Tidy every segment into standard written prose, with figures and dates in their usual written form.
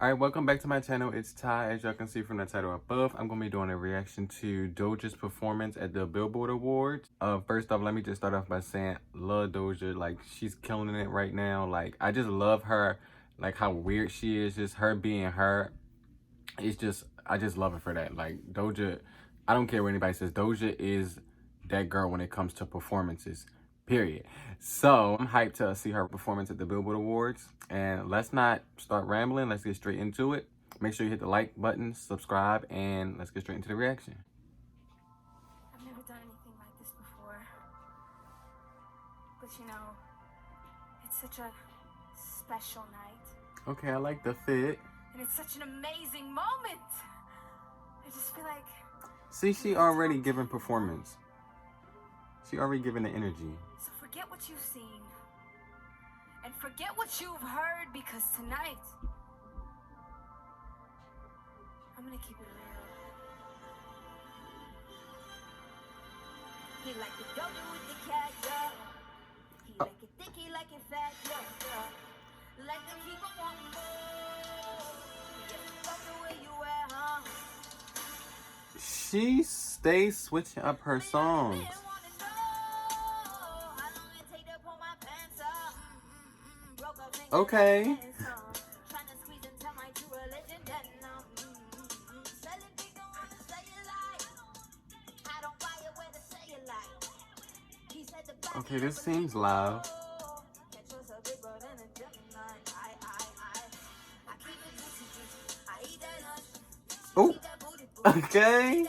Alright, welcome back to my channel. It's Ty. As y'all can see from the title above, I'm going to be doing a reaction to Doja's performance at the Billboard Awards. First off, let me just start off by saying, love Doja. Like, she's killing it right now. Like, I just love her. Like, how weird she is. Just her being her. It's just, I just love her for that. Like, Doja, I don't care what anybody says. Doja is that girl when it comes to performances. Period. So I'm hyped to see her performance at the Billboard Awards. And let's not start rambling. Let's get straight into it. Make sure you hit the like button, subscribe, and let's get straight into the reaction. I've never done anything like this before. But you know, it's such a special night. Okay, I like the fit. And it's such an amazing moment. I just feel like... See, she already giving performance. She already giving the energy. So forget what you've seen. And forget what you've heard, because tonight, I'm gonna keep it real. He like it golden with the cat, yeah. He like it thick, he like it fat, yeah. Like to keep on wanting more. Yeah, fuck the way you at, huh? She stays switching up her songs. Okay. Okay, this seems loud. Oh, okay.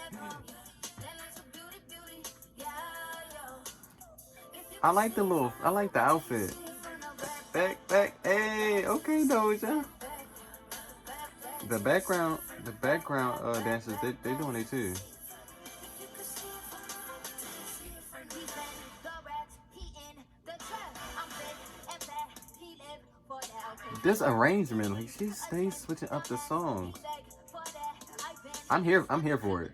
I like the outfit. Back, hey, okay, Doja. The background dancers, they doing it too. This arrangement, like, she stays switching up the songs. I'm here for it.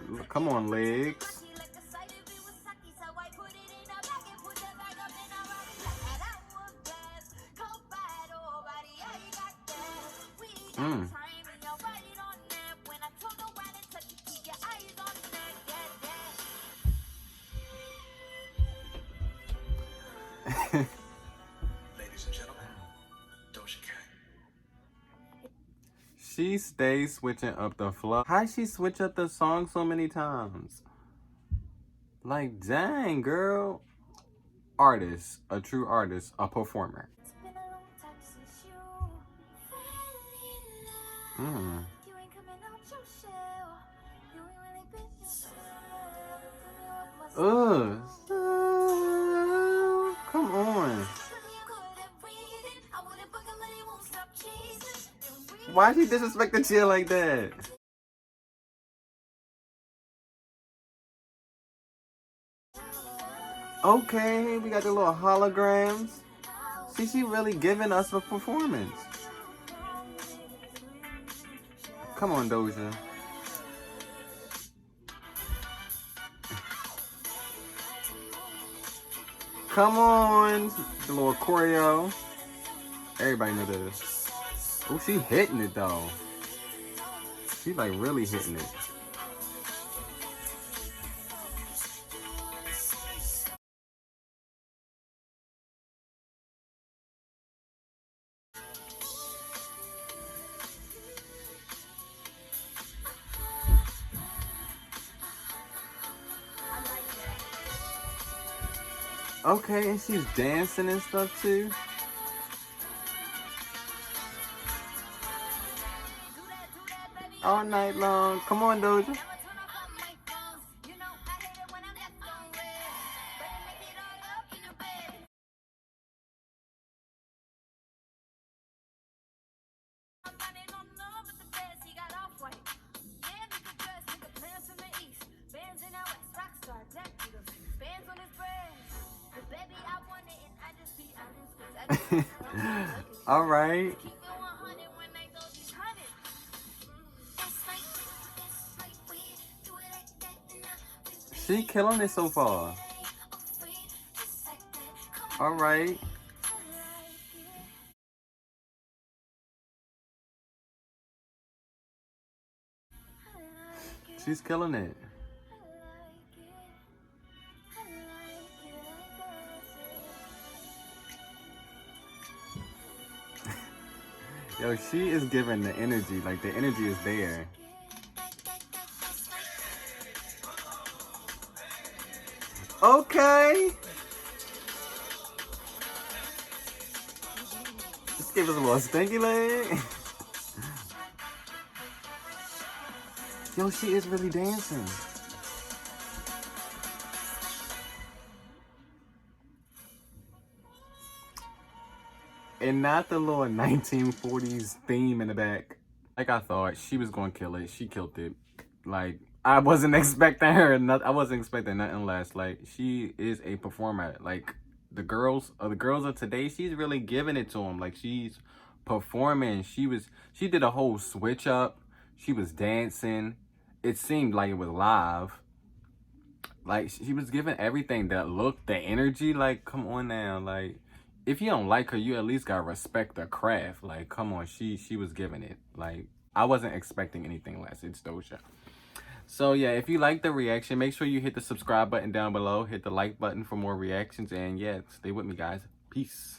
Look, come on, legs. Ladies and gentlemen, Doja Cat. She stays switching up the flow. How she switch up the song so many times? Like, dang, girl. Artist, a true artist, a performer. Ugh. Come on. Why she disrespect the chill like that? Okay, we got the little holograms. See, she really giving us a performance. Come on, Doja. Come on. The little choreo. Everybody know this. Oh, she hitting it though. She like really hitting it. Okay, and she's dancing and stuff too. All night long. Come on, Doja. All right. She killing it so far. All right. She's killing it. Yo, she is giving the energy. Like, the energy is there. Okay. Just give us a little stinky leg. Yo, she is really dancing. And not the little 1940s theme in the back. Like I thought, she was gonna kill it. She killed it. Like, I wasn't expecting her. I wasn't expecting nothing less. Like, she is a performer. Like, the girls of today, she's really giving it to them. Like, she's performing. She did a whole switch up. She was dancing. It seemed like it was live. Like, she was giving everything, that look, the energy. Like, come on now. Like, if you don't like her, you at least gotta respect the craft. Like, come on, she was giving it. Like, I wasn't expecting anything less. It's Doja. So yeah, if you like the reaction, make sure you hit the subscribe button down below. Hit the like button for more reactions. And yeah, stay with me, guys. Peace.